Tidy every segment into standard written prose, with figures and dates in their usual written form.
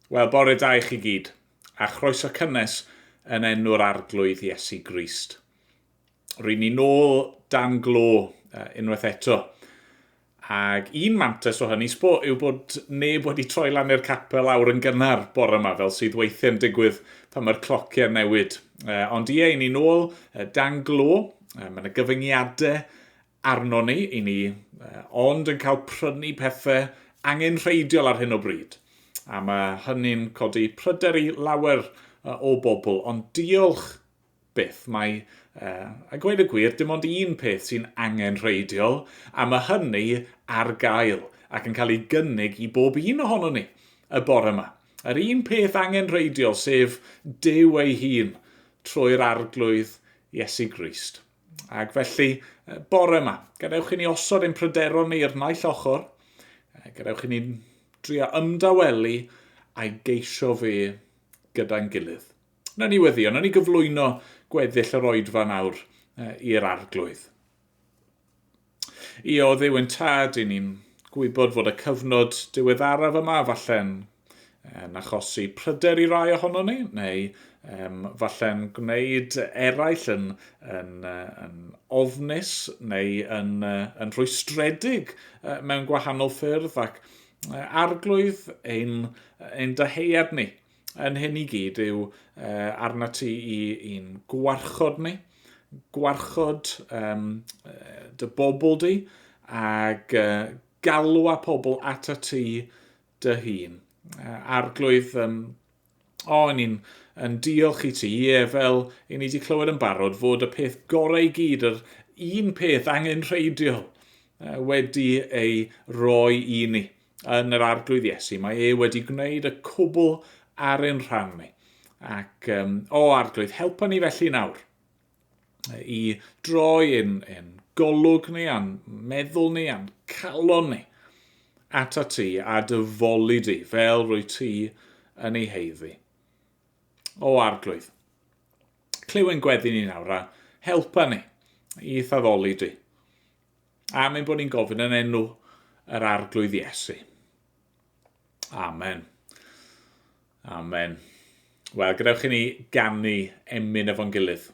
Wel, bore da i chi gyd, a chroeso cynnes yn enw'r arglwydd Iesu Grist. Rwy'n ni nôl dan glo unwaith eto. Ac un mantes o hynny yw bod neb wedi troi lan i'r capel awr yn gynnar bore yma, fel sydd weithio'n digwydd pan mae'r clociau'n newid. Ond i ni nôl dan glo, mae yna gyfyngiadau arno ni, i ni ond yn cael prynu pethau angenrheidiol ar hyn o bryd. A mae hynny'n codi pryder i lawer o bobl, ond diolch byth. Mae, a gweud y gwir, dim ond un peth sy'n angenrheidiol, a mae hynny ar gael ac yn cael ei gynnig i bob un ohono ni y bore yma. Yr un peth angenrheidiol sef Duw ei hun trwy'r arglwydd Iesu Grist. Ac felly, bore yma, gadewch i ni osod ein pryderon ni i'r naill ochr, gadewch i ni drio ymdawelu a'i geisio fe gyda'n gilydd. Na ni weddio, na ni gyflwyno gweddill yr oedfa nawr i'r arglwydd. O Dduw yn tad, i ni'n gwybod fod y cyfnod diweddaraf yma falle'n achosi pryder i rai ohono ni, neu falle'n gwneud eraill yn ofnus neu yn rhwystredig mewn gwahanol ffyrdd, ac arglwydd ein deheuad ni yn hyn i gyd yw arna ti i'n gwarchod ni, gwarchod dy bobl di, ac galw a pobl at y ti dy hun. Arglwydd, ni'n diolch i ti, fel i ni wedi clywed yn barod, fod y peth gorau i gyd, yr un peth angenrheidiol wedi ei roi i ni yn yr arglwydd Iesu. Mae wedi gwneud y cwbl ar ein rhan ni. Ac arglwydd, helpa ni felly nawr i droi ein golwg ni, a'n meddwl ni, a'n calon ni at ti a dyfolu di fel rwy ti yn ei heiddi. Arglwydd, clyw ein gweddi ni nawr a helpa ni i ddaddoli di. A mae'n bod ni'n gofyn yn enw yr arglwydd Iesu. Amen. Amen. Wel, gadewch i ni ganu emyn efo'n gilydd.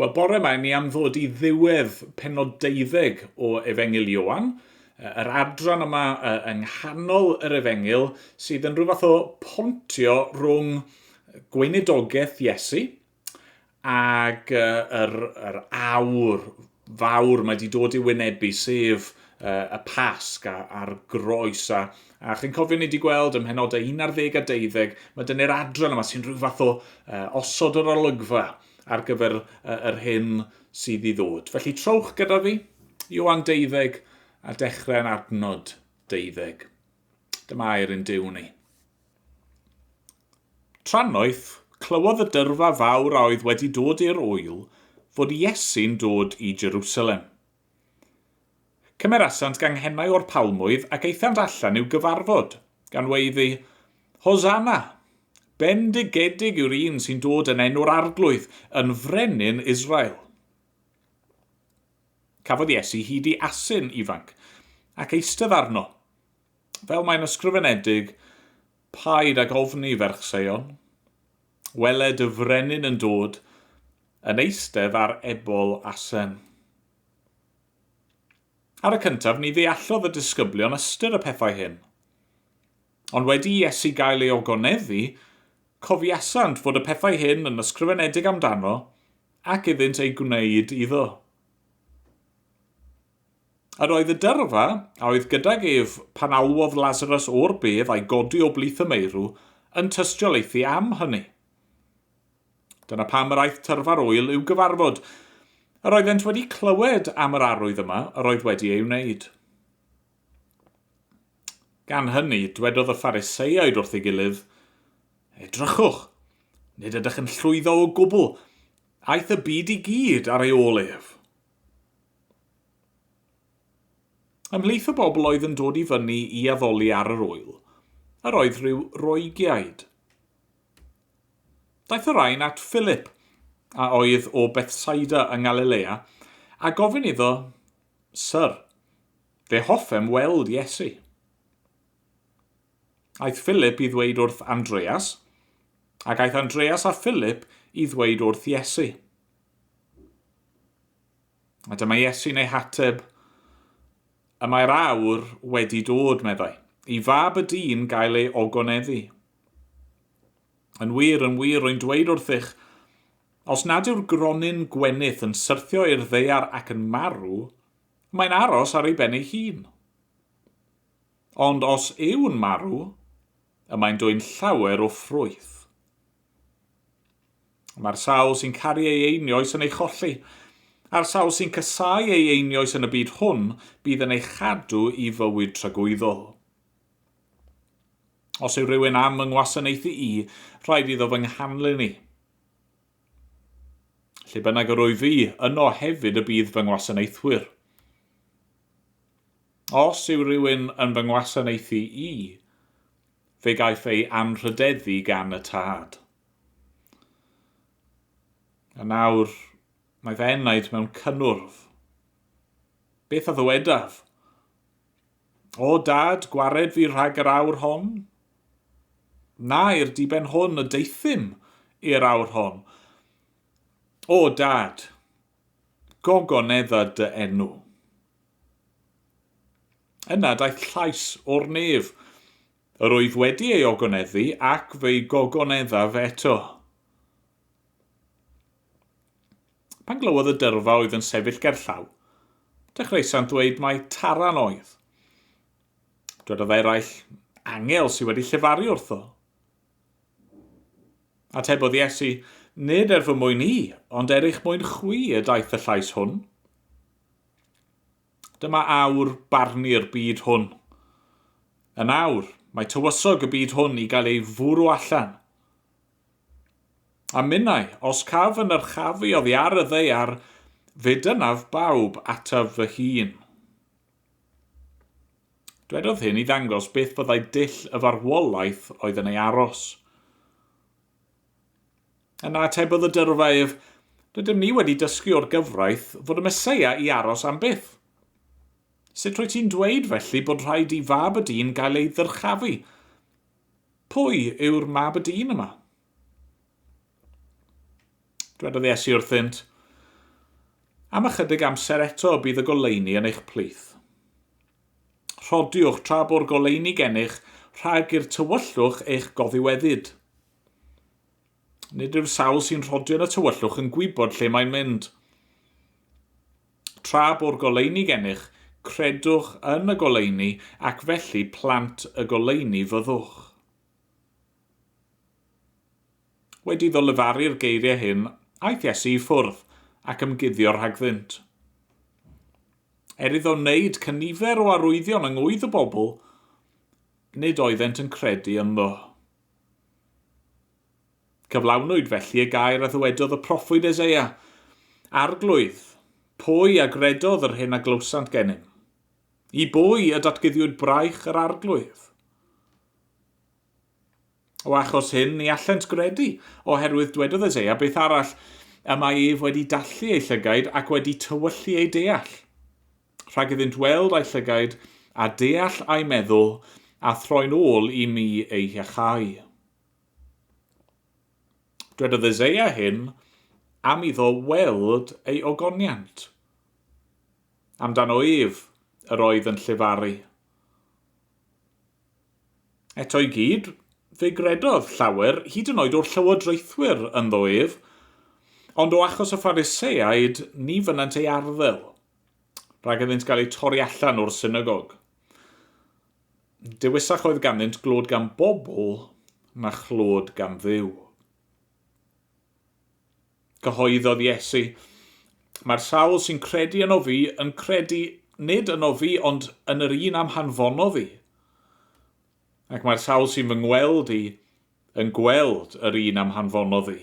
Wel, bore yma ni am ddod i ddiwedd pennod 12 o Efengil Ioan, yr adran yma yng nghanol yr Efengil sydd yn rhyw fath o pontio rhwng gweinidogaeth Iesu ac yr awr fawr mae wedi dod i wynebu, sef y Pasg a'r groes. A chi'n cofio ni wedi gweld ym mhenodau 11 a 12, mae dynnu'r adran yma sy'n rhyw fath o osod yr olygfa ar gyfer yr hyn sydd i ddod. Felly trowch gyda fi, Ioan 12 a dechrau'n adnod 12. Dyma ein Duw ni. Trannoeth, clywodd y dyrfa fawr a oedd wedi dod i'r ŵyl fod Iesu'n dod i Jerusalem. Cymerasant ganghennau o'r palmwydd ac eithant allan i'w gyfarfod, gan weiddi, Hosanna! Bendigedig yw'r un sy'n dod yn enw'r arglwydd, yn frenin Israel. Cafodd Iesu hyd i asyn ifanc, ac eistedd arno. Fel mae'n ysgrifenedig, paid ag ofni ferchseion, weled y frenin yn dod, yn eistedd ar ebol asen. Ar y cyntaf, ni ddeallodd y disgyblion ystyr y pethau hyn. Ond wedi Iesu gael ei ogoneddu, cofiasant fod y pethau hyn yn ysgrifenedig amdano ac iddynt ei gwneud iddo. Yr oedd y dyrfa a oedd gydag ef pan alwodd Lazarus o'r bedd a'i godi o blith y meirw yn tystiolaethu am hynny. Dyna pam yr aeth tyrfa'r wyl i'w gyfarfod. Yr oeddent wedi clywed am yr arwydd yma yr oedd wedi ei wneud. Gan hynny, dwedodd y Phariseiaid wrth ei gilydd, edrychwch, nid ydych yn llwyddo o gwbl, aeth y byd i gyd ar ei ôl ef. Ymhlith y bobl oedd yn dod i fyny i addoli ar yr wyl, yr oedd rhyw Roegiaid. Daeth yr rhain at Philip, a oedd o Bethsaida yng Galilea, a gofyn iddo, Syr, fe hoffem weld Iesu. Aeth Philip i ddweud wrth Andreas, ac aeth Andreas a Philip i ddweud wrth Iesu. A dyma Iesu'n ei hateb, y mae'r awr wedi dod, meddai, i fab y dyn gael ei ogoneddu. Yn wir rwy'n dweud wrthych, os nad yw'r gronyn gwenith yn syrthio i'r ddaear ac yn marw, mae'n aros ar ei ben ei hun. Ond os yw'n marw, y mae'n dwy'n llawer o ffrwyth. Mae'r sawl sy'n caru ei einioes yn ei cholli, a'r sawl sy'n casau ei einioes yn y byd hwn bydd yn ei chadw i fywyd tragwyddol. Os yw rhywun am yng ngwasanaethu i, rhaid iddo fy nghanlyn i. Lle bynnag yr wyf fi, yno hefyd y bydd fy ngwasanaethwyr. Os yw rhywun yn fy ngwasanaethu i, fe gaiff ei anrhydeddu gan y tad. A nawr, mae fe enaid mewn cynnwrf. Beth a ddwedaf? O dad, gwared fi rhag yr awr hon? Na, i'r diben hwn y deithim i'r awr hon. O dad, gogonedda dy enw. Yna daeth llais o'r nef, yr oedd wedi ei ogoneddu ac fe'i gogonedda eto. Pan glywodd y dyrfa oedd yn sefyll ger llaw, dechreusa'n dweud mai taran oedd. Dwedodd eraill angel sydd wedi llefaru wrtho. Atebodd Iesu, nid fy mwyn i, ond eich mwyn chwi y daeth y llais hwn. Dyma awr barnu'r byd hwn. Yn awr, mae tywysog y byd hwn i gael ei fwrw allan. A minnau, os caf yn yr chafu oddi ar y ddeiar, fe dynaf bawb ataf fy hun. Dwedodd hyn i ddangos beth byddai dull y farwolaeth oedd yn ei aros. Yna atebodd y dyrfa ef, rydym ni wedi dysgu o'r gyfraith fod y Meseia i aros am byth. Sut rwy ti'n dweud felly bod rhaid i fab y dyn gael ei ddyrchafu? Pwy yw'r mab y dyn yma? Dwedodd Iesu wrthynt, am ychydig amser eto bydd y goleuni yn eich plith. Rhodiwch tra bo'r goleuni gennych rhag i'r tywyllwch eich goddiweddyd. Nid yw'r sawl sy'n rhodio yn y tywyllwch yn gwybod lle mae'n mynd. Tra bo'r goleuni gennych, credwch yn y goleuni ac felly plant y goleuni fyddwch. Wedi ddolefaru'r geiriau hyn, aeth Iesu i ffwrdd ac ymguddio rhagddynt. Iddo wneud cynifer o arwyddion yng ngwydd y bobl, nid oeddent yn credu ynddo. Cyflawnwyd felly y gair a ddwedodd y proffwyd Eseia, arglwydd, pwy a gredodd yr hyn a glwsant gennym? I bwy y datgyddiwyd braich yr arglwydd? O achos hyn ni allent gredu, oherwydd dwedodd Eseia beth arall, y mae ef wedi dallu ei llygaid ac wedi tywyllu ei deall. Rhag iddynt weld ei llygaid a deall a'i meddwl a throi'n ôl i mi ei hiachau. Dwedodd Eseia hyn am iddo weld ei ogoniant. Amdano ef yr oedd yn llefaru. Eto i gyd, fe gredodd llawer hyd yn oed o'r llywodraethwyr ynddo ef, ond o achos y Phariseaid ni fynant ei arddel, rhag iddynt gael ei torri allan o'r synagog. Dewisach oedd ganddynt glod gan bobl na chlod gan Dduw. Cyhoeddodd Iesu, mae'r sawl sy'n credu yno fi yn credu nid yno fi ond yn yr un am hanfono fi. Ac mae'r sawl sy'n fy ngweld i yn gweld yr un am hanfono fi.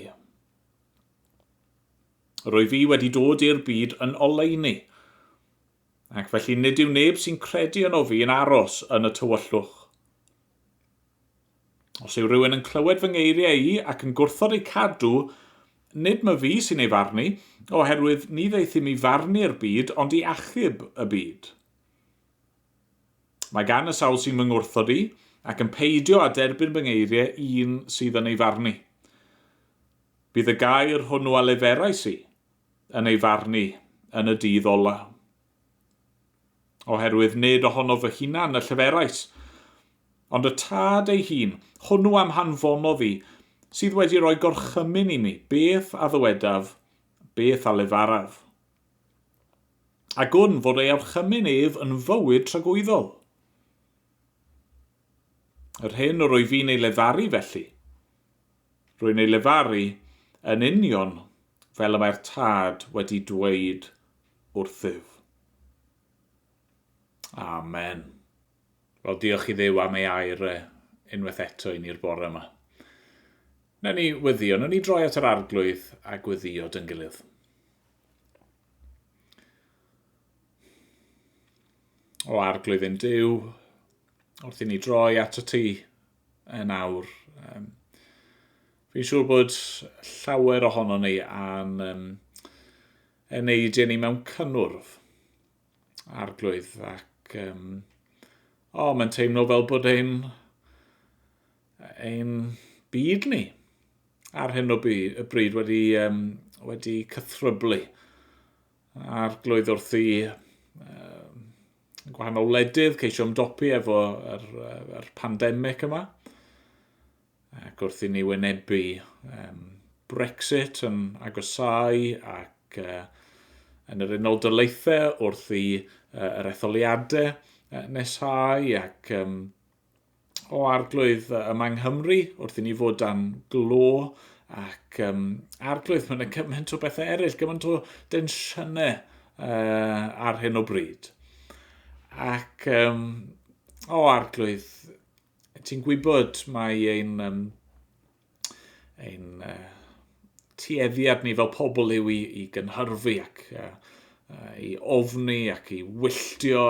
Rwy fi wedi dod i'r byd yn oleuni, ac felly nid yw neb sy'n credu yno fi yn aros yn y tywyllwch. Os yw rhywun yn clywed fy ngeiriau i ac yn gwrthod eu cadw, nid mae fi sy'n ei farnu, oherwydd ni ddeith i mi farnu'r byd, ond i achub y byd. Mae gan y sawl sy'n fy ngwrthod i, ac yn peidio a derbyn fy ngeiriau un sydd yn ei farnu. Bydd y gair hwnnw a leferais i yn ei farnu yn y dydd ola. Oherwydd nid ohono fy hunan y lleferais, ond y tad ei hun, hwnnw am hanfono fi, sydd wedi rhoi gorchymyn i mi, beth a ddywedaf, beth a lefaraf. Ac hwn fod ei orchymyn ef yn fywyd tragwyddol. Yr hyn rwy fi'n ei lefaru felly. Rwy'n ei lefaru yn union fel y mae'r tad wedi dweud wrthyf. Amen. Wel, diolch i Dduw am ei air unwaith eto i ni'r bore yma. Newn ni weddio, newn ni droi at yr arglwydd a gweddio dyn gilydd. O arglwydd yn Duw, wrth i ni droi at y tŷ yn awr. Fi'n siŵr bod llawer ohono ni a'n eneidio ni mewn cynnwrf arglwydd ac mae'n teimlo fel bod ein byd ni ar hyn o bryd wedi cythryblu. Arglwydd wrth i gwahanol wledydd ceisio ymdopi efo yr pandemig yma. Ac wrth i ni wynebu Brexit yn agosau ac yn yr Unol Daleithiau wrth i yr etholiadau nesau ac o arglwydd yma yng Nghymru wrth i ni fod dan glo ac arglwydd mae'n gymaint o bethau eraill, gymaint o densiynau ar hyn o bryd. Ac o arglwydd, ti'n gwybod mae ein tueddiad ni fel pobl yw i gynhyrfu ac i ofni ac i wylltio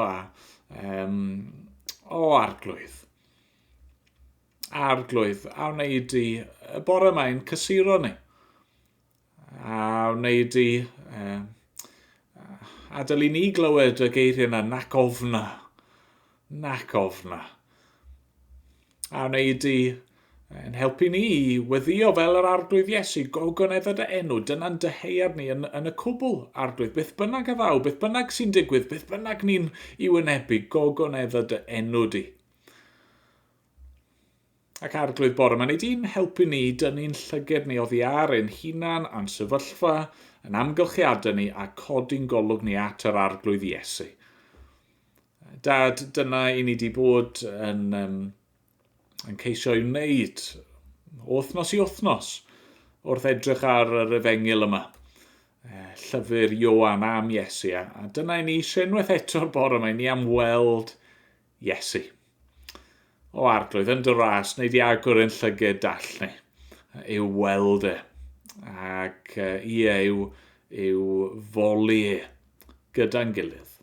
o arglwydd. Arglwydd a wneud i y bore yma'n cysuro ni. A wneud i adael i ni glywed y geiriau yna, nac ofna. Nac ofna. A wneud i yn helpu ni i weddio fel yr arglwydd Iesu, gogonedd dy enw, dyna'n dyheuad ni yn y cwbl arglwydd, beth bynnag a ddaw, beth bynnag sy'n digwydd, beth bynnag ni'n i wynebu, gogonedd dy enw di. Ac arglwydd bore yma, wneud i'n helpu ni dynnu'n llyged ni oddi ar ein hunan a'n sefyllfa, yn amgylchiadau ni a codi'n golwg ni at yr arglwydd Iesu. Dad, dyna i ni di bod yn ceisio i'w wneud wythnos i wythnos wrth edrych ar yr efengil yma. Llyfr Ioan am Iesu. A dyna i ni unwaith eto'r bore yma, i ni am weld Iesu. O arglwydd yn dy ras, wneud i agor yn llyged dall ni, i'w weld e, ac i'w foli e gyda'n gilydd.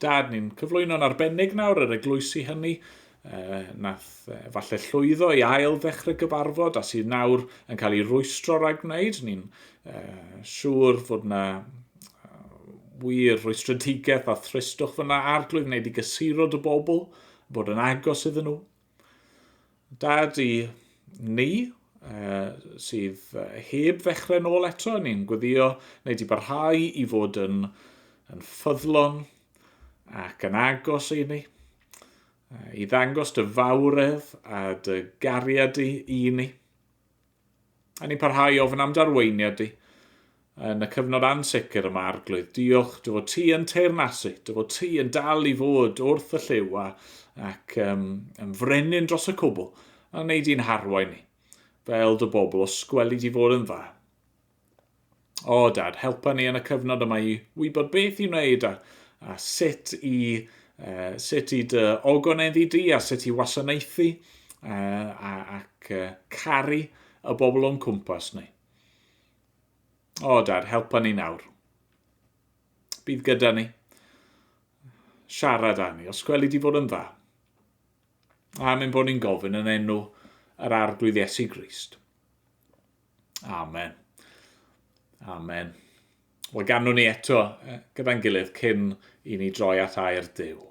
Dad, ni'n cyflwyno'n arbennig nawr yr eglwysi hynny, nath falle llwyddo i ail ddechrau gyfarfod a sydd nawr yn cael ei rwystro rhag wneud. Ni'n siŵr fod na wir rwystredigaeth a thristwch fyna arglwydd wneud i gysurod y bobl, bod yn agos iddyn nhw. Dad i ni, sydd heb ddechrau nôl eto, ni'n gweddio wneud i barhau i fod yn ffyddlon ac yn agos i ni, i ddangos dy fawredd a dy gariad i ni. A ni'n parhau ofyn am darweiniad i yn y cyfnod ansicr yma arglwydd. Diolch, dy fod ti yn teyrnasu, dy fod ti yn dal i fod wrth y lliw ac yn frenin dros y cwbl a wneud i'n harwain ni, fel dy bobl o sgweli di fod yn dda. O dad, helpa ni yn y cyfnod yma i wybod beth i wneud a sut i dy ogoneddi di a sut i wasanaethu ac caru y bobl o'n cwmpas ni. O dad, helpa ni nawr. Bydd gyda ni. Siarad â ni, os gweli di fod yn dda. A mynd bod ni'n gofyn yn enw yr arglwydd Iesu Grist. Amen. Amen. Wel ganwn ni eto gyda'n gilydd cyn i ni droi at air Duw.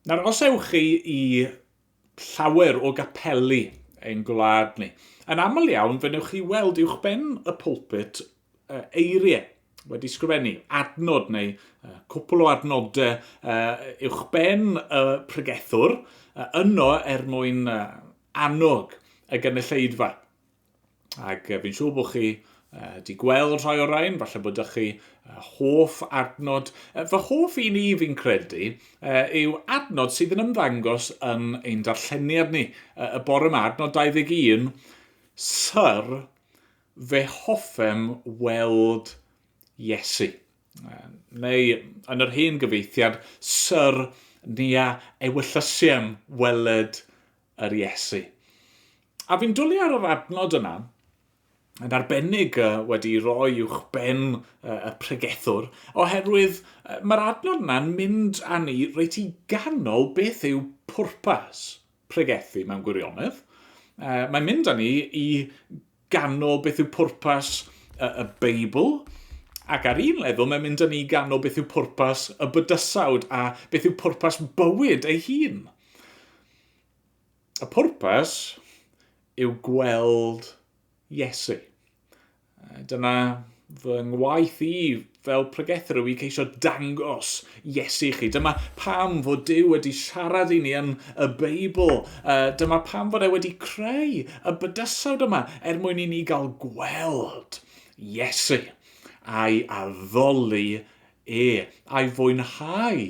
Nawr, os ewch chi i llawer o gapeli ein gwlad ni, yn aml iawn fe newch chi weld uwch ben y pwlpit eiriau wedi sgrifennu, adnod neu cwpl o adnodau uwch ben y pregethwr, yno mwyn annog y gynulleidfa. Ac fi'n siŵr bod chi di gweld rhai o'r rhain, falle bod ydych chi hoff adnod. Fy hoff un i fi'n credu yw adnod sydd yn ymddangos yn ein darlleniad ni. Y bore yma, adnod 21, Syr, fe hoffem weld Iesu. Neu yn yr hen gyfeithiad, Syr, ni a ewyllysiem weled yr Iesu. A fi'n dwlu ar yr adnod yna, yn arbennig wedi rhoi uwch ben y pregethwr, oherwydd mae'r adnod yna'n mynd â ni reit i ganol beth yw pwrpas pregethu mewn gwirionedd. Mae'n mynd â ni i ganol beth yw pwrpas y Beibl, Ac ar un lefel, mae'n mynd â ni ganol beth yw pwrpas y bydysawd a beth yw pwrpas bywyd ei hun. Y pwrpas yw gweld Iesu. Dyna fy ngwaith i fel pregethwr yw i ceisio dangos Iesu chi. Dyma pam fod Duw wedi siarad i ni yn y Beibl. Dyma pam fod e wedi creu y bydysawd yma mwyn i ni gael gweld Iesu a'i addoli a'i fwynhau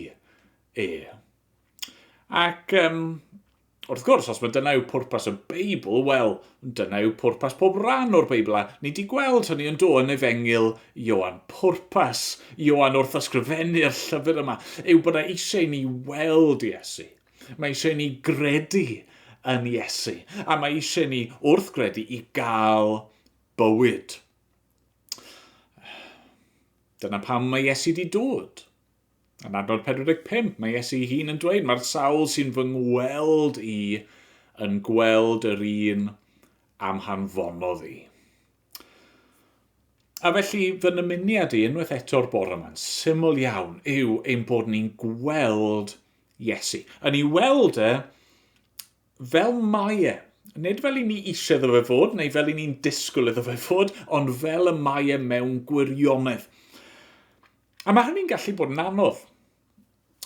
Ac wrth gwrs, os mae dyna yw pwrpas y Beibl, wel, dyna yw pwrpas pob ran o'r Beibl. Ni wedi gweld hynny yn dod yn Efengyl Ioan. Pwrpas Ioan wrth ysgrifennu'r llyfr yma yw bod e eisiau ni weld Iesu. Mae eisiau ni gredu yn Iesu. A mae eisiau ni wrth gredu i gael bywyd. Dyna pam mae Iesu wedi dod. Yn adnod 45, mae Iesu ei hun yn dweud, mae'r sawl sy'n fy ngweld i yn gweld yr un am hanfonodd i. A felly, fy nymuniad i unwaith eto'r bore yma'n syml iawn yw ein bod ni'n gweld Iesu. Yn ei weld e fel mae e. Nid fel i ni eisiau iddo fe fod, neu fel i ni'n disgwyl iddo fe fod, ond fel y mae e mewn gwirionedd. A mae hynny'n gallu bod yn anodd.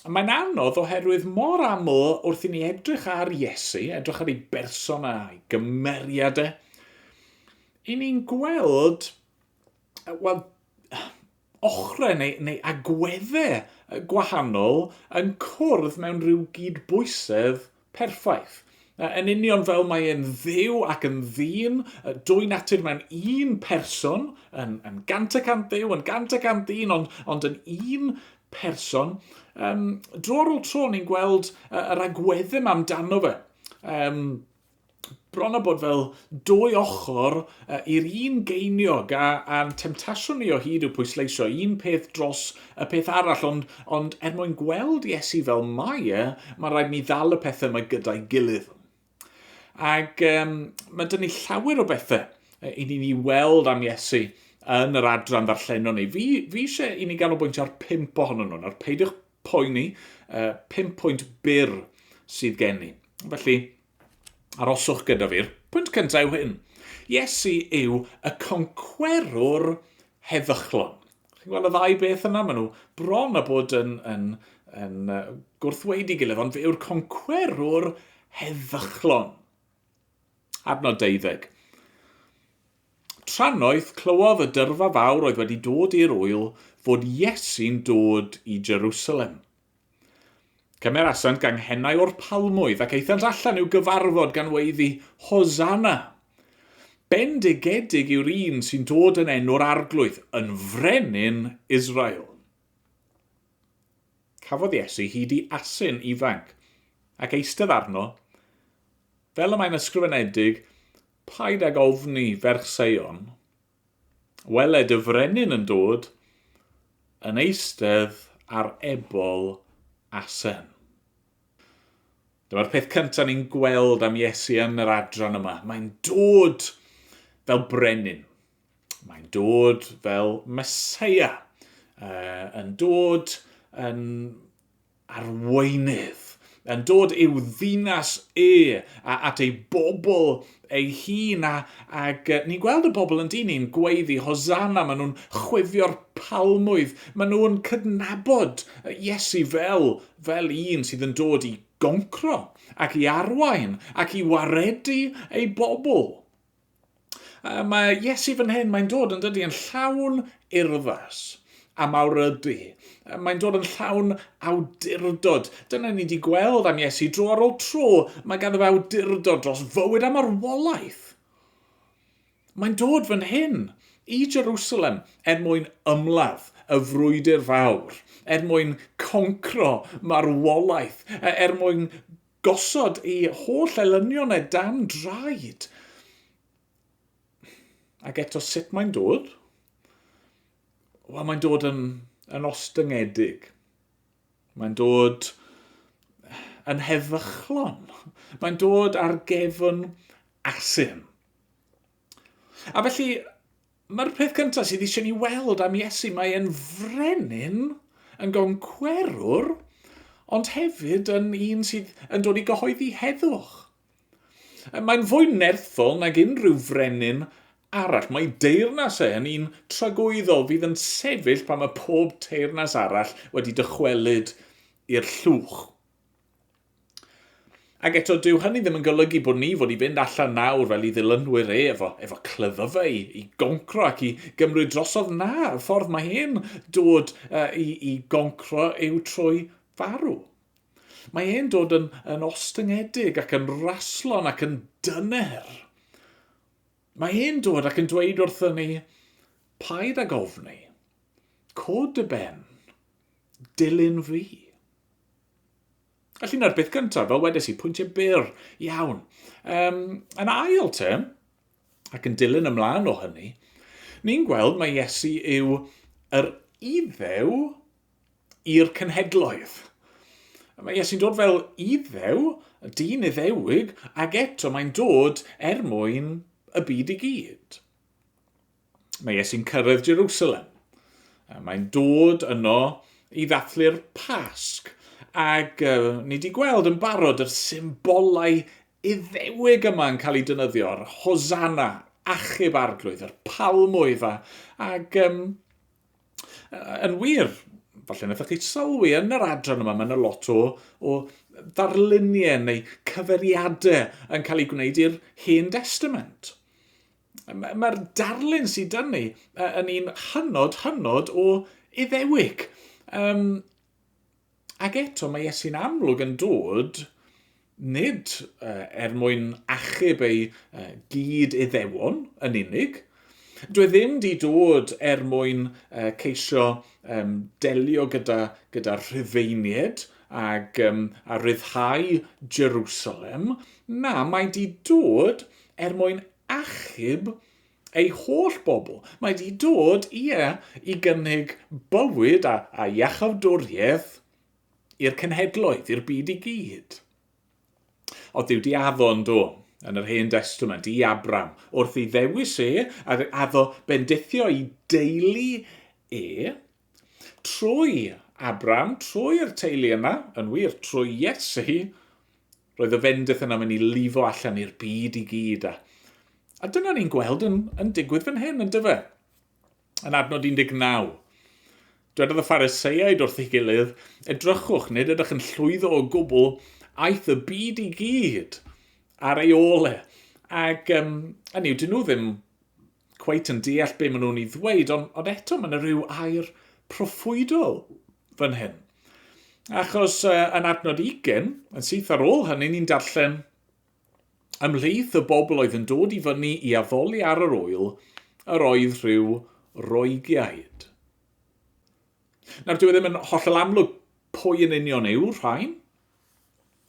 Mae'n anodd oherwydd mor aml wrth i ni edrych ar Iesu, edrych ar ei berson a'i gymeriadau, i ni'n gweld ochrau neu agweddau gwahanol yn cwrdd mewn rhyw gydbwysedd perffaith. Yn union fel mae e'n dduw ac yn ddyn, dwy natur mewn un person, yn 100% dduw, yn 100% ddyn, ond yn un person. Dro ar ôl tro ni'n gweld yr agweddau amdano fe. Bron a bod fel dwy ochr i'r un geiniog a'n temtasiwn ni o hyd yw pwysleisio un peth dros y peth arall, ond mwyn gweld Iesu fel mae e, mae rhaid ni ddal y pethau yma gyda'i gilydd. Ac mae dyn ni llawer o bethau i ni weld am Iesu yn yr adran ddarllenon ni. Fi eisiau i ni ganolbwyntio ar 5 ohonyn nhw, ar peidiwch poeni, 5 pwynt byr sydd gen ni. Felly, aroswch gyda fi'r pwynt cyntaf yw hyn. Iesu yw y concwerwr heddychlon. Chi'n gweld y ddau beth yna? Maen nhw bron a bod yn gwrthweidi gilydd, ond fe yw'r concwerwr heddychlon. Adnod 12. Tranoedd clywodd y dyrfa fawr oedd wedi dod i'r ŵyl fod Iesu'n dod i Jerusalem. Cymer asant ganghennau o'r palmwydd ac eithant allan i'w gyfarfod gan weiddi Hosanna. Bendigedig yw'r un sy'n dod yn enw'r arglwydd, yn frenin Israel. Cafodd Iesu hyd i asyn ifanc ac eistedd arno, fel y mae'n ysgrifenedig, paid ag ofni ferchseion, weled y frenin yn dod, yn eistedd ar ebol asen. Dyma'r peth cyntaf ni'n gweld am Iesu yn yr adran yma. Mae'n dod fel brenin. Mae'n dod fel Meseia. Yn dod yn arweinydd. Yn dod i'w ddinas at ei bobl ei hun ac ni'n gweld y bobl yn dyn ni'n gweiddi Hosanna, maen nhw'n chwifio'r palmwydd, maen nhw'n cydnabod Iesu fel un sydd yn dod i goncro ac i arwain ac i waredu ei bobl. Mae Iesu fan hyn, mae'n dod yn dydy yn llawn urddas a mawrydu. Mae'n dod yn llawn awdurdod. Dyna ni wedi gweld am Iesu dro ar ôl tro. Mae ganddo fe awdurdod dros fywyd a marwolaeth. Mae'n dod fan hyn i Jerusalem mwyn ymladd y frwydr fawr. Mwyn concro marwolaeth. Mwyn gosod ei holl elynion dan draed. Ac eto sut mae'n dod? Wel, mae'n dod yn ostyngedig. Mae'n dod yn heddychlon. Mae'n dod ar gefn asyn. A felly, Mae'r peth cyntaf sydd eisiau ni weld am Iesu, mae e'n frenin yn goncwerwr, ond hefyd yn un sydd yn dod i gyhoeddi heddwch. Mae'n fwy nerthol nag unrhyw frenin arall. Mae deyrnas yn un tragwyddol fydd yn sefyll pan mae pob teyrnas arall wedi dychwelyd i'r llwch. Ac eto, dyw hynny ddim yn golygu bod ni fod i fynd allan nawr fel i ddilynwyr efo clyddofau i goncro ac i gymryd drosodd. Na, y ffordd mae hyn dod i goncro yw trwy farw. Mae e'n dod yn ostyngedig ac yn raslon ac yn dyner. Mae e'n dod ac yn dweud wrthyn ni, paid ag ofni, cod dy ben, dilyn fi. Felly na'r beth cyntaf, fel wedes i, pwyntiau byr iawn. Yn ail te, ac yn dilyn ymlaen o hynny, ni'n gweld mae Iesu yw yr iddew i'r cenhedloedd. Mae Iesu'n dod fel iddew, y dyn iddewig, ac eto mae'n dod mwyn y byd i gyd. Mae Iesu'n cyrraedd Jerusalem. Mae'n dod yno i ddathlu'r Pasg. Ac ni wedi gweld yn barod yr symbolau iddewig yma yn cael ei defnyddio, yr Hosanna, achub arglwydd, yr palmwydd ac yn wir, falle wnaethoch chi sylwi yn yr adran yma, mae'n lot o ddarluniau neu cyferiadau yn cael ei gwneud i'r Hen Testament. Mae'r darlun sydd dyn ni yn un hynod o iddewig. Ac eto mae Iesu'n amlwg yn dod nid mwyn achub ei gyd iddewon yn unig. Dwi ddim di dod mwyn ceisio delio gyda rhufeinied a ryddhau Jerusalem. Na, mae di dod mwyn achub ei holl bobl. Mae di dod i gynnig bywyd a iachawdwriaeth i'r cenhedloedd, i'r byd i gyd. O ddiw di addo yn do yn yr Hen Testament i Abram wrth i ddewis a addo bendithio i deulu trwy Abram, trwy'r teulu yna, yn wir, trwy Iesu, roedd y fendith yna mynd i lifo allan i'r byd i gyd. A dyna ni'n gweld yn digwydd fan hyn, yn dyfa. Yn adnod 19. Dwedodd y Phariseiaid wrth ei gilydd, edrychwch, nid ydych yn llwyddo o gwbl aeth y byd i gyd ar ei ole. Ac hynny yw, dyn nhw ddim cweit yn deall be maen nhw'n ei ddweud, ond eto mae yna rhyw air proffwydol fan hyn. Achos yn adnod 20, yn syth ar ôl hynny, ni'n darllen ymhlith y bobl oedd yn dod i fyny i addoli ar yr ŵyl, yr oedd rhyw Roegiaid. Nawr, dwi ddim yn hollol amlwg pwy yn union yw'r rhain.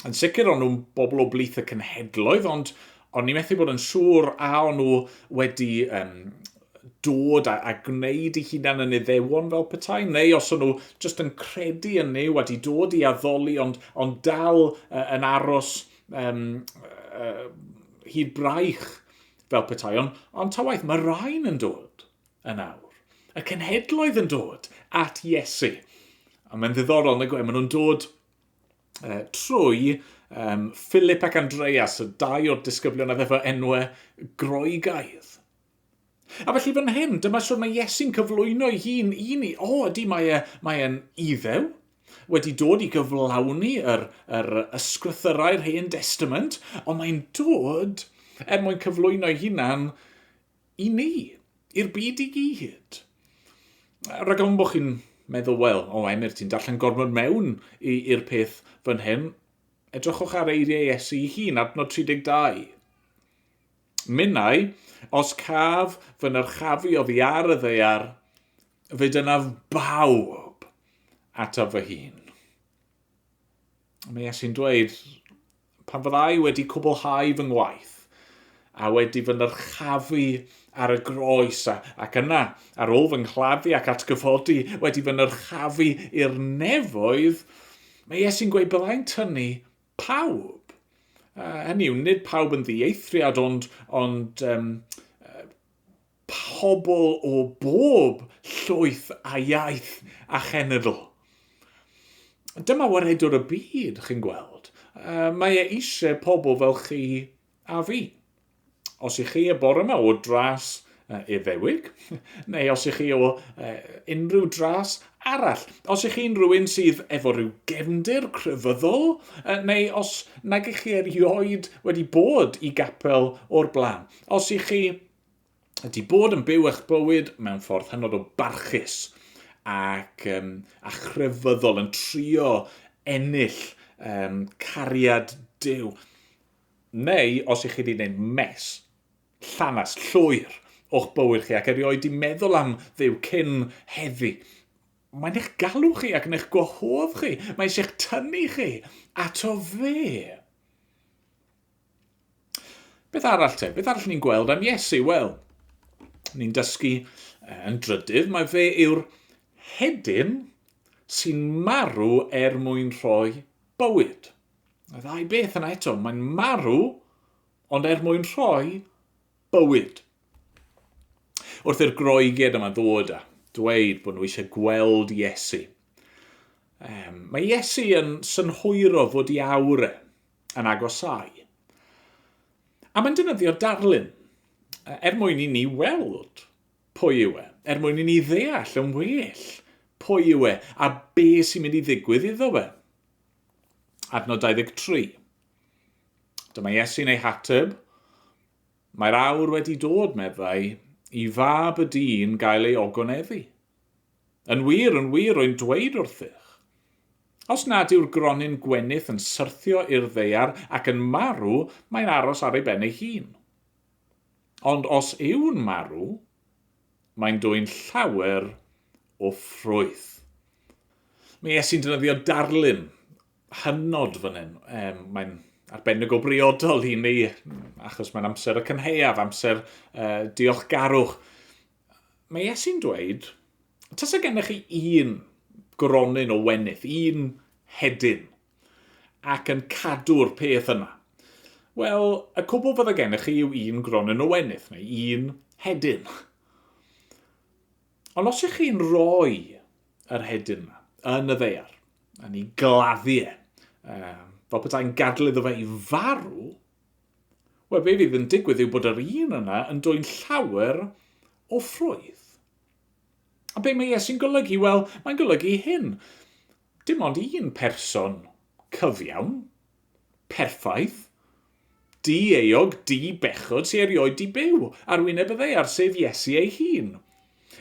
Yn sicr o'n nhw'n bobl o blith y cenhedloedd, ond ni'n methu bod yn siŵr o'n nhw wedi dod a gwneud eu hunain yn iddewon fel petai, neu os o'n nhw just yn credu yn nhw wedi dod i addoli, ond dal yn aros hyd braich fel petai. Ond ta waith, mae rhain yn dod yn awr. Y cenhedloedd yn dod at Iesu. A mae'n ddiddorol, maen nhw'n dod trwy Philip ac Andreas, y dau o'r disgyblion efo enwau Groegaidd. A felly fan hyn, dyma sôn mae Iesu'n cyflwyno ei hun i ni. Ydy mae e'n iddew, wedi dod i gyflawni yr ysgrythyrau'r Hen Testament, ond mae'n dod mwyn cyflwyno ei hunan i ni, i'r byd i gyd. Rhaid o'n bod chi'n meddwl, wel, Emyr, ti'n darllen gormod mewn i'r peth fan hyn. Edrychwch ar eiriau Iesu ei hun, adnod 32. Minnau, os caf fy nyrchafu oddi ar y ddeiar, fe dyna bawb ato fy hun. Mae Iesu'n dweud, pan fyddai wedi cwblhau fy ngwaith, a wedi fy nyrchafu ar y groes, ac yna, ar ôl fy nghlafu ac atgyfodi, wedi fy nyrchafu i'r nefoedd, mae Iesu'n gweud byddai'n tynnu pawb. Hynny yw, nid pawb yn ddieithriad, ond pobl o bob llwyth a iaith a chenedl. Dyma waredwr y byd, chi'n gweld. Mae eisiau pobl fel chi a fi. Os i chi y bore yma o dras Iddewig, neu os i chi o unrhyw dras arall. Os i chi'n rhywun sydd efo rhyw gefndir crefyddol, neu os nag ych chi erioed wedi bod i gapel o'r blaen. Os i chi wedi bod yn byw eich bywyd mewn ffordd hynod o barchus ac a chrefyddol yn trio ennill cariad Duw. Neu os ych chi wedi gwneud mes, llanas, llwyr o'ch bywyd chi ac erioed i meddwl am Dduw cyn heddi. Mae'n eich galw chi ac yn eich gwahodd chi. Mae eisiau'ch tynnu chi ato fe. Beth arall te? Beth arall ni'n gweld am Iesu? Wel, ni'n dysgu yn drydydd, mae fe yw'r hedyn sy'n marw mwyn rhoi bywyd. Y ddau beth yna eto, mae'n marw ond mwyn rhoi bywyd. Wrth i'r Groeged yma ddod a dweud bod nhw eisiau gweld Iesu. Mae Iesu yn synhwyro fod i awr yn agosau. A mae'n defnyddio darlun, mwyn i ni weld pwy yw e, mwyn i ni ddeall yn well pwy yw e, a be sy'n mynd i ddigwydd iddo fe. Adnod 23. Dyma Iesu'n ei hateb, mae'r awr wedi dod, meddai, i fab y dyn gael ei ogoneddu. Yn wir, rwy'n dweud wrthych. Os nad yw'r gronyn gwenith yn syrthio i'r ddeiar ac yn marw, mae'n aros ar ei ben ei hun. Ond os yw'n marw, mae'n dwy'n llawer o ffrwyth. Mae Iesu'n defnyddio darlun hynod fan hyn. Mae'n arbennig o briodol i ni, achos mae'n amser y cynheuaf, amser diolchgarwch. Mae Iesu'n dweud, tasa gennych chi un gronyn o wenydd, un hedyn, ac yn cadw'r peth yna. Wel, y cwbl fydda gennych chi yw un gronyn o wenydd, neu un hedyn. Ond os ych chi'n rhoi yr hedyn yna yn y ddeiar, yn ei gladdu fel petai'n gadl iddo fe i farw, wel, be fydd yn digwydd yw bod yr un yna yn dwy'n llawer o ffrwyth. A be mae Iesu'n golygu? Wel, mae'n golygu hyn. Dim ond un person cyfiawn, perffaith, di-eog, di-bechod sy'n erioed di byw ar wyneb y ddeiar, sef Iesu ei hun.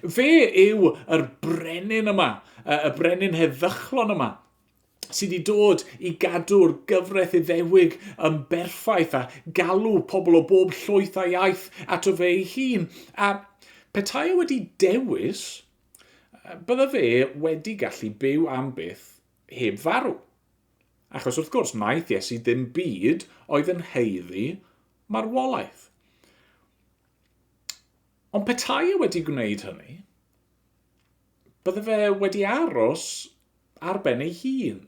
Fe yw yr brenin yma, y brenin heddychlon yma, sydd wedi dod i gadw'r gyfraith Iddewig yn berffaith a galw pobl o bob llwyth a iaith ato fe ei hun. A petai wedi dewis, bydda fe wedi gallu byw am byth heb farw. Achos wrth gwrs, naeth Iesu ddim byd oedd yn heiddi marwolaeth. Ond petai wedi gwneud hynny, bydda fe wedi aros ar ben ei hun.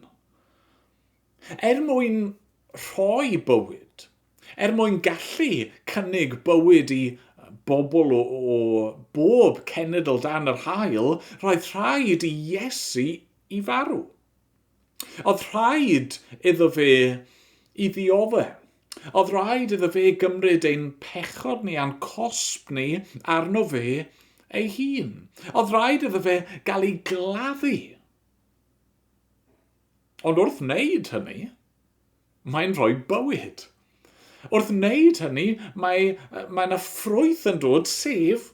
Mwyn rhoi bywyd, mwyn gallu cynnig bywyd i bobl o bob cenedl dan yr haul, roedd rhaid i Iesu i farw. Oedd rhaid iddo fe i ddiodde. Oedd rhaid iddo fe gymryd ein pechod ni a'n cosb ni arno fe ei hun. Oedd rhaid iddo fe gael ei gladdu. Ond wrth wneud hynny, mae'n rhoi bywyd. Wrth wneud hynny, mae'n ffrwyth yn dod, sef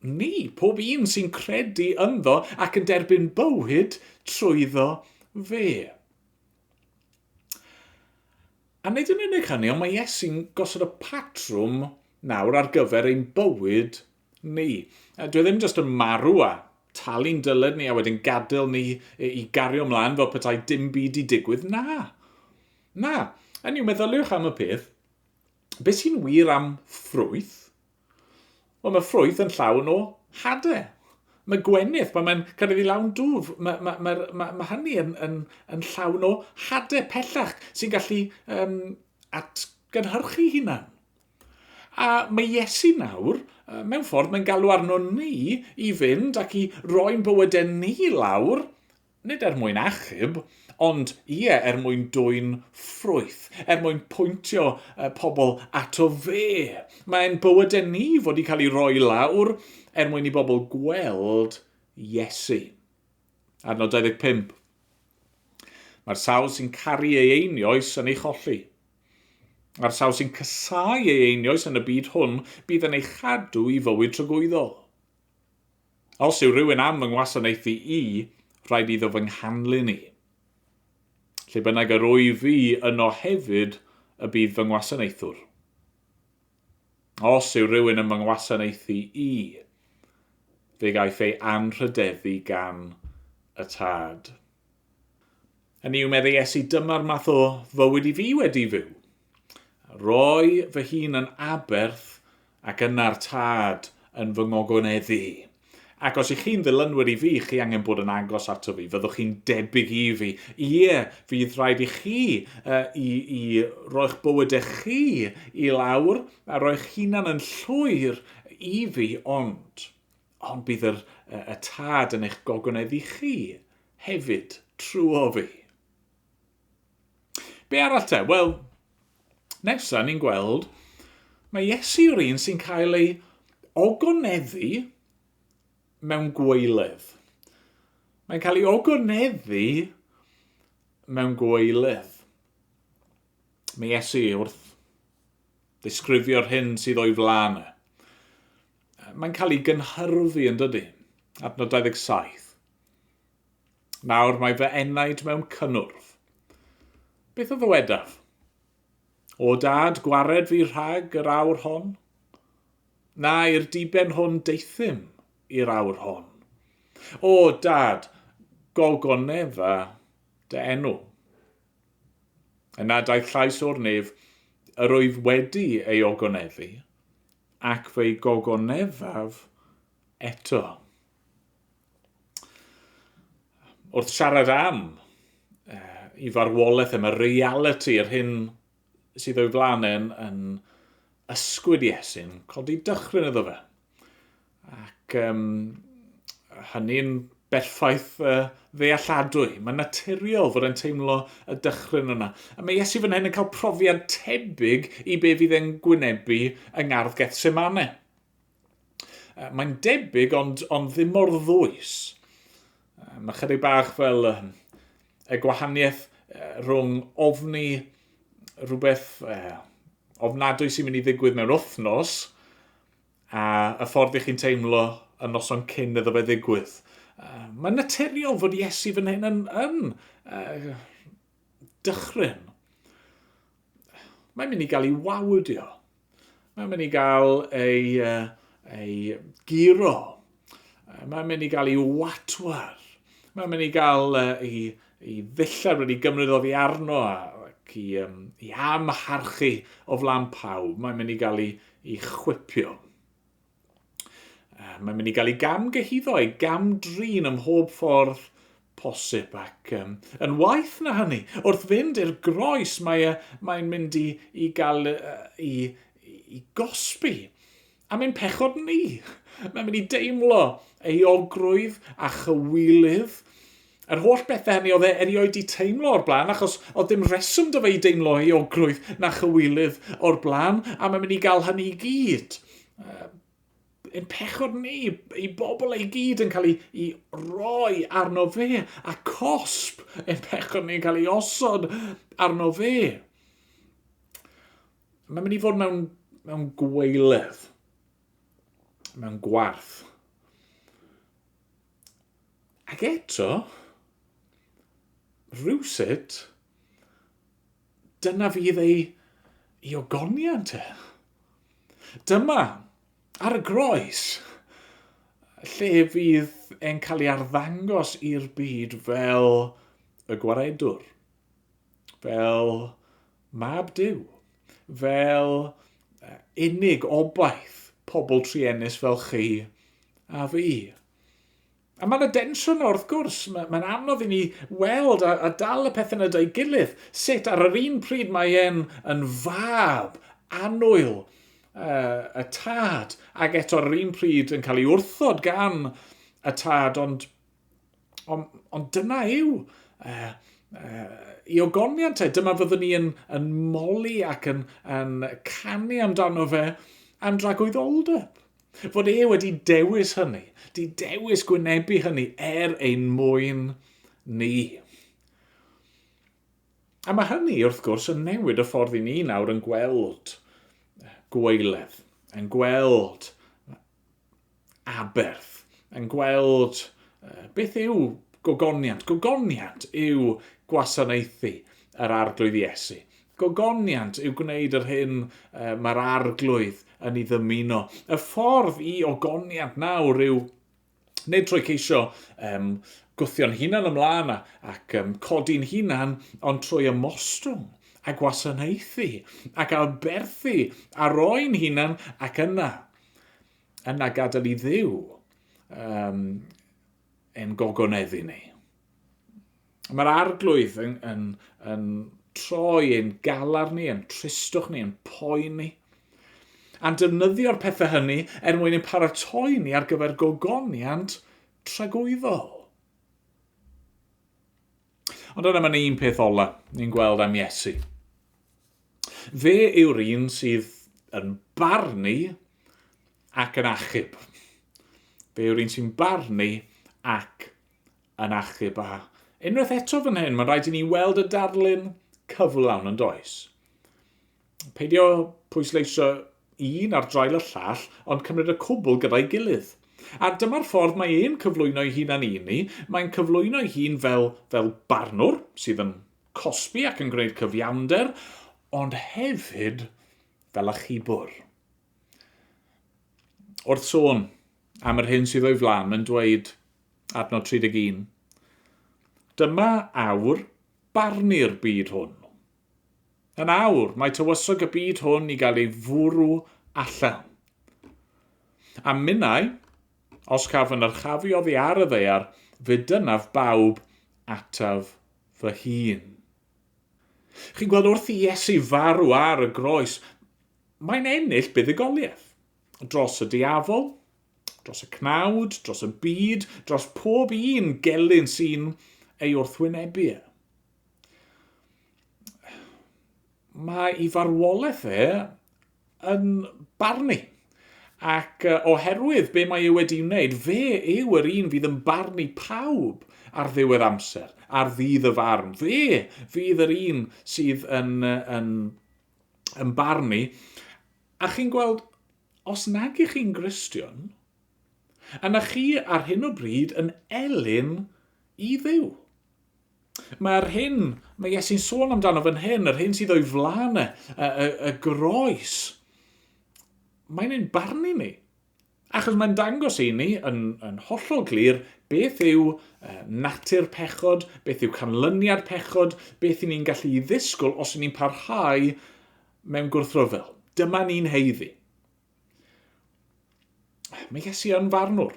ni, pob un sy'n credu ynddo ac yn derbyn bywyd trwyddo fe. A nid yn unig hynny, ond mae Iesu'n gosod y patrwm nawr ar gyfer ein bywyd ni. Dwi ddim jyst yn marw a talu'n dyled ni a wedyn gadael ni i gario ymlaen fel petai dim byd i digwydd. Na. Yw meddyliwch am y peth. Be sy'n wir am ffrwyth? Wel, mae ffrwyth yn llawn o hadau. Mae gwenith, pan mae'n cyrraedd i lawn dwf, mae hynny yn llawn o hadau pellach sy'n gallu atgynhyrchu hunan. A mae Iesu nawr, mewn ffordd, mae'n galw arno ni i fynd ac i roi'n bywydau ni lawr, nid mwyn achub, ond mwyn dwy'n ffrwyth, mwyn pwyntio pobl ato fe. Mae'n bywydau ni fod i cael ei roi lawr mwyn i bobl gweld Iesu. Adnod 25. Mae'r sawl sy'n caru ei einioes yn ei cholli. A'r sawl sy'n casau ei einioes yn y byd hwn bydd yn ei chadw i fywyd tragwyddol. Os yw rhywun am yng ngwasanaethu i, rhaid iddo fy nghanlyn i. Lle bynnag yr wyf fi yno hefyd y bydd fy ngwasanaethwr. Os yw rhywun yn fy ngwasanaethu i, fe gaiff ei anrhydeddu gan y tad. Hynny yw meddwl Iesu dyma'r math o fywyd i fi wedi fyw. Roi fy hun yn aberth ac yna'r tad yn fy ngogoneddu. Ac os ych chi'n ddilynwyr i fi, chi angen bod yn agos ato fi, fyddwch chi'n debyg i fi. Fydd rhaid i chi i roi'ch bywydau chi i lawr a roi'ch hunan yn llwyr i fi, ond bydd y tad yn eich gogoneddu chi hefyd trwy fi. Be arall te? Wel, nesaf ni'n gweld, mae Iesu yw'r un sy'n cael ei ogoneddu mewn gweilydd. Mae'n cael ei ogoneddu mewn gweilydd. Mae Iesu wrth ddisgrifio'r hyn sydd o'i flaen. Mae'n cael ei gynhyrfu yn dydy. Adnod 27. Nawr mae fy enaid mewn cynnwrf. Beth o ddywedaf? O dad, gwared fi rhag yr awr hon? Na i'r diben hwn deithim i'r awr hon. O dad, gogonedda dy enw. Yna daeth llais o'r nef, yr wyf wedi ei ogoneddu, ac fe'i gogoneddaf eto. Wrth siarad am i farwolaeth y reality yr hyn sydd o'i flaen yn ysgwyd Iesu'n codi dychryn iddo fe. Ac hynny'n berffaith ddealladwy. Mae'n naturiol fod e'n teimlo y dychryn yna. A mae Iesu fan hyn yn cael profiad tebyg i be fydd e'n gwynebu yng ngardd Gethsemane. Mae'n debyg ond ddim mor ddwys. Mae chydig bach fel y gwahaniaeth rhwng ofni rhywbeth ofnadwy sy'n mynd i ddigwydd mewn wythnos a y ffordd i chi'n teimlo y noson cyn iddo fe ddigwydd. Mae'n naturiol fod Iesu fan hyn yn dychryn. Mae'n mynd i gael ei wawdio. Mae'n mynd i gael ei giro. Mae'n mynd i gael ei watwar. Mae'n mynd i gael ei ddillad wedi gymryd o fi arno ac i amharchu o flaen pawb. Mae'n mynd i gael ei chwipio. Mae'n mynd i gael ei gamgyhuddo, ei gamdrin ym mhob ffordd posib ac yn waith na hynny. Wrth fynd i'r groes, mae'n mynd i gael i gosbi. A mae'n pechod ni. Mae'n mynd i deimlo ei ogrwydd a chywilydd. Yr holl bethau hynny oedd erioed i teimlo o'r blaen, achos oedd dim reswm dy fe i deimlo ei ogrwydd na chywilydd o'r blaen, a mae'n mynd i gael hynny i gyd. Yn pechod ni, i bobl ei gyd yn cael ei roi arno fe, a cosb yn pechod ni'n cael ei osod arno fe. Mae'n mynd i fod mewn gweilydd, mewn gwarth. Ac eto, rhywsut, dyna fydd ei ogoniad te. Dyma, ar y groes, lle fydd e'n cael ei arddangos i'r byd fel y gwaredwr, fel mab Duw, fel unig obaith pobl truenus fel chi a fi. A mae'n y densiwn wrth gwrs, mae'n anodd i ni weld a dal y pethau yna o'i gilydd. Sut ar yr un pryd mae yn fab, annwyl, y tad, ac eto ar yr un pryd yn cael ei wrthod gan y tad, ond dyna yw i ogoniant e. Dyma fyddwn ni yn moli ac yn canu amdano fe am dragwyddoldeb. Fod wedi dewis hynny, di dewis gwynebu hynny ein mwyn ni. A mae hynny, wrth gwrs, yn newid y ffordd i ni nawr yn gweld gweiledd, yn gweld aberth, yn gweld beth yw gogoniant. Gogoniant yw gwasanaethu yr arglwydd Iesu. Gogoniant yw gwneud yr hyn mae'r arglwydd yn ei ddymuno. Y ffordd i ogoniant nawr yw nid trwy ceisio gwthio'n hunan ymlaen ac codi'n hunan, ond trwy ymostwng a gwasanaethu ac aberthu a roi'n hunan ac yna gadael i Dduw ein gogoneddu ni. Mae'r arglwydd yn troi ein galar ni, yn tristwch ni, yn poen ni. A'n defnyddio'r pethau hynny mwyn ein paratoi ni ar gyfer gogoniant tragwyddol. Ond yna mae'n un peth ola ni'n gweld am Iesu. Fe yw'r un sydd yn barnu ac yn achub. Fe yw'r un sy'n barnu ac yn achub. A unwaith eto fan hyn, mae'n rhaid i ni weld y darlun cyflawn yn does. Peidio pwysleisio un ar drail y llall, ond cymryd y cwbl gyda'i gilydd. A dyma'r ffordd mae e'n cyflwyno ei hun a'n un ni. Mae'n cyflwyno ei hun fel barnwr, sydd yn cosbi ac yn gwneud cyfiawnder, ond hefyd fel achubwr. Wrth sôn am yr hyn sydd o'i flan, mae'n dweud adnod 31. Dyma awr barnu'r byd hwn. Yn awr, mae tywysog y byd hwn i gael ei fwrw allan. A minnau, os cafon yr chafi oddi ar y ddaear, fe dynaf bawb ataf fy hun. Chi'n gweld wrth i Iesu farw ar y groes, mae'n ennill buddugoliaeth. Dros y diafol, dros y cnawd, dros y byd, dros pob un gelyn sy'n ei wrthwynebu. Mae ei farwolaeth yn barnu. Ac oherwydd be mae wedi wneud, fe yw yr un fydd yn barnu pawb ar ddiwedd amser, ar ddydd y farn. Fe fydd yr un sydd yn barnu. A chi'n gweld, os nag ych chi'n Gristion, yna chi ar hyn o bryd yn elyn i Dduw. Mae'r hyn, mae Iesu'n sôn amdano fan hyn, yr hyn sydd o'i flan y groes. Mae'n ein barnu ni. Achos mae'n dangos i ni yn hollol glir beth yw natur pechod, beth yw canlyniad pechod, beth ni'n gallu i ddisgwyl os ni'n parhau mewn gwrthryfel. Dyma ni'n heiddi. Mae Iesu yn farnwr.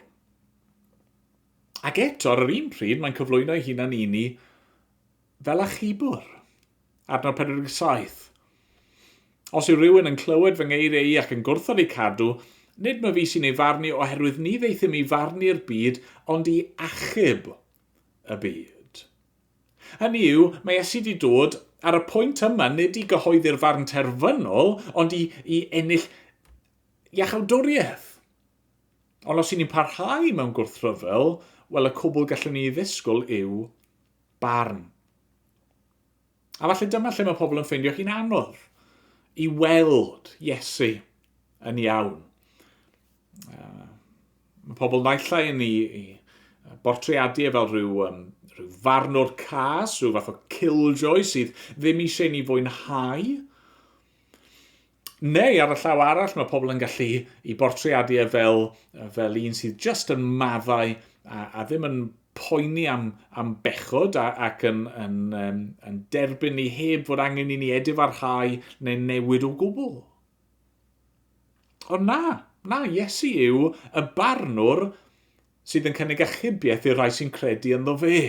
Ac eto, ar yr un pryd, mae'n cyflwyno ei hunan i ni fel achubwr. Adnod 47. Os yw rhywun yn clywed fy ngeiriau i ac yn gwrthod ei cadw, nid mae fi sy'n ei farnu oherwydd ni ddeithim i farnu'r byd, ond i achub y byd. Hynny yw, mae Iesu wedi dod ar y pwynt yma nid i gyhoeddi'r farn terfynol, ond i ennill iachawdwriaeth. Ond os ni'n parhau mewn gwrthryfel, wel y cwbl gallwn ni ddisgwyl yw barn. A falle dyma lle mae pobl yn ffeindio chi'n anodd i weld Iesu yn iawn. Mae pobl naill ai yn ei bortreadu fel rhyw farnwr cas, rhyw fath o killjoy sydd ddim eisiau ni fwynhau. Neu ar y llaw arall mae pobl yn gallu i bortreadu fel un sydd just yn maddau a ddim yn poeni am bechod ac yn derbyn ni heb fod angen i ni edifarhau neu newid o gwbl. Ond na, Iesu yw y barnwr sydd yn cynnig achubiaeth i'r rhai sy'n credu ynddo fe.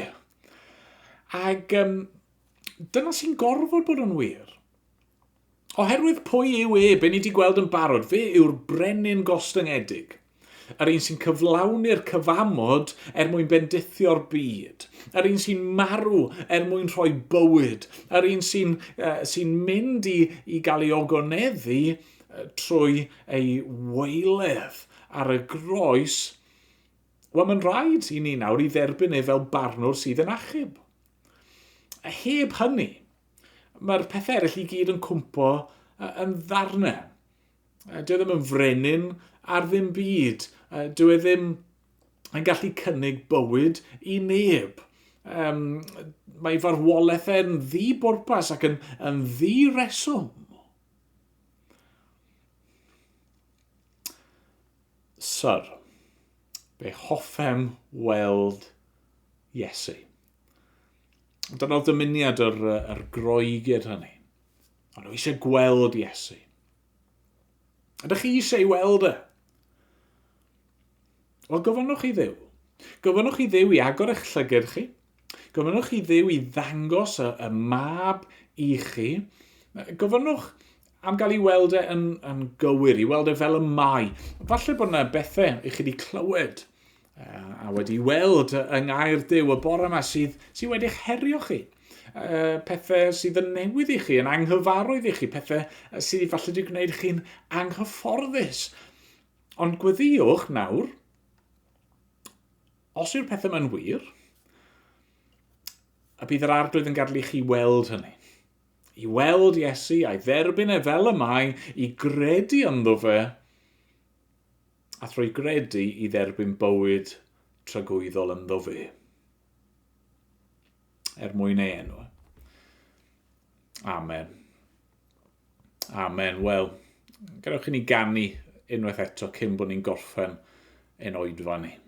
Ac dyna sy'n gorfod bod yn wir. Oherwydd pwy yw be ni wedi gweld yn barod, fe yw'r brenin gostyngedig. Yr un sy'n cyflawni'r cyfamod mwyn bendithio'r byd. Yr un sy'n marw mwyn rhoi bywyd. Yr un sy'n mynd i gael ei ogoneddu trwy ei weiledd ar y groes. Wel, mae'n rhaid i ni nawr i dderbyn fel barnwr sydd yn achub. Heb hynny, mae'r pethau eraill i gyd yn cwmpo yn ddarnau. Dwi ddim yn frenin ar ddim byd. Dwi ddim yn gallu cynnig bywyd i neb. Mae farwolaeth yn ddi-bwrpas ac yn ddi-reswm. Syr, fe hoffem weld Iesu. Dyna oedd dymuniad yr groegid hynny. Ond nhw eisiau gweld Iesu. Ydych chi eisiau weld e? Wel, gofynnwch i Dduw. Gofynnwch i Dduw i agor eich llygad chi. Gofynnwch i Dduw i ddangos y mab i chi. Gofynnwch am gael ei weld e yn gywir, i weld e fel y mai. Falle bod yna bethau i chi wedi clywed a wedi weld yng Caerdydd y bore yma sydd wedi eich herio chi. Pethau sydd yn newydd i chi, yn anghyfarwydd i chi, pethau sydd falle wedi gwneud chi'n anghyfforddus. Ond gweddiwch nawr, os yw'r pethau yma'n wir, a bydd yr arglwydd yn gadael i chi weld hynny. I weld Iesu a'i dderbyn e fel y mae, i gredu ynddo fe, a thrwy gredu i dderbyn bywyd tragwyddol ynddo fe. Mwyn ei enw. Amen. Amen. Wel, gadewch i ni ganu unwaith eto cyn bod ni'n gorffen ein oedfa ni.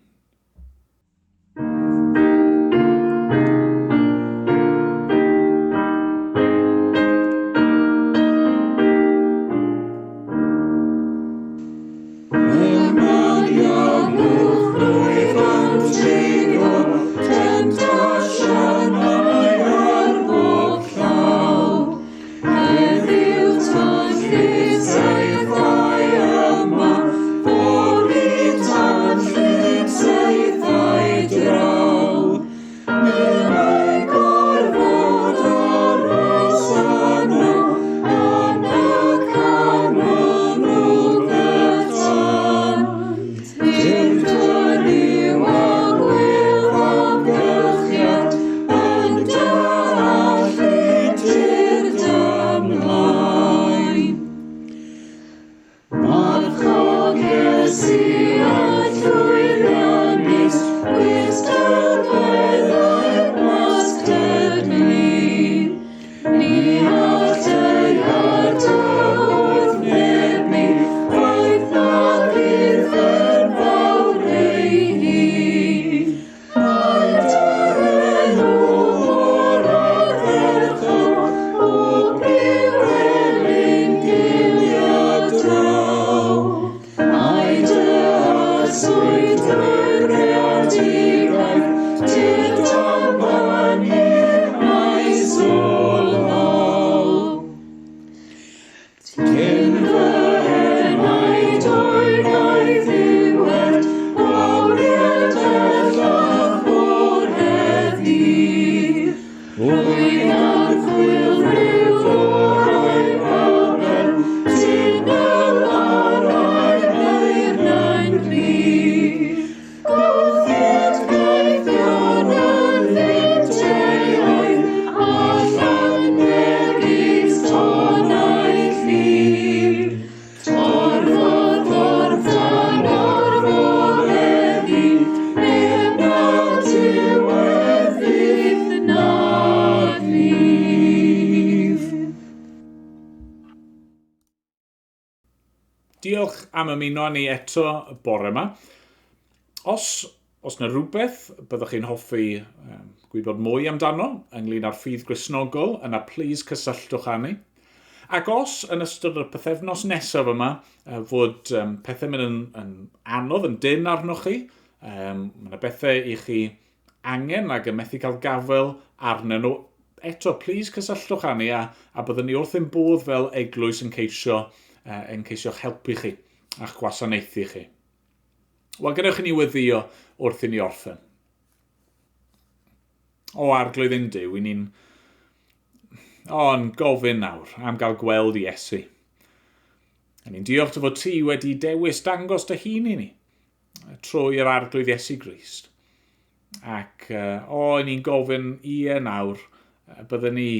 Diolch am ymuno ni eto bore yma. Os yna rhywbeth byddwch chi'n hoffi gwybod mwy amdano ynglyn â'r ffydd Gristnogol, yna plis cysylltwch â ni. Ac os yn ystod y pythefnos nesaf yma fod pethau mynd yn anodd, yn dyn arnoch chi, mae yna bethau i chi angen ac yn methu cael gafel arnyn nhw eto, plis cysylltwch â ni a byddwn ni wrth ein bodd fel eglwys yn ceisio'ch helpu chi a'ch gwasanaethu chi. Wel, gadewch i ni weddio wrth i ni orffen. O arglwydd ein Duw, ni'n gofyn nawr am gael gweld Iesu. A ni'n diolch dy fod ti wedi dewis dangos dy hun i ni trwy'r arglwydd Iesu Grist. Ac ni'n gofyn nawr byddwn ni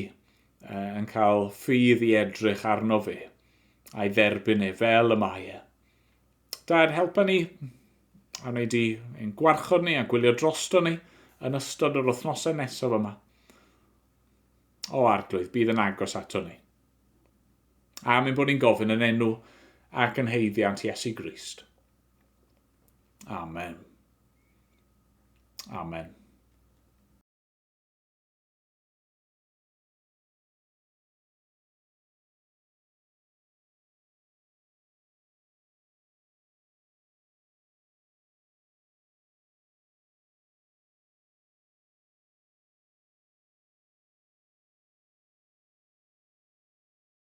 yn cael ffydd i edrych arno fe a'i dderbyn fel y mae e. Dad, helpa ni a wneud ein gwarchod ni a gwylio drosto ni yn ystod yr wythnosau nesaf yma. O arglwydd, bydd yn agos ato ni. A mynd bod ni'n gofyn yn enw ac yn heiddiant Iesu Grist. Amen. Amen.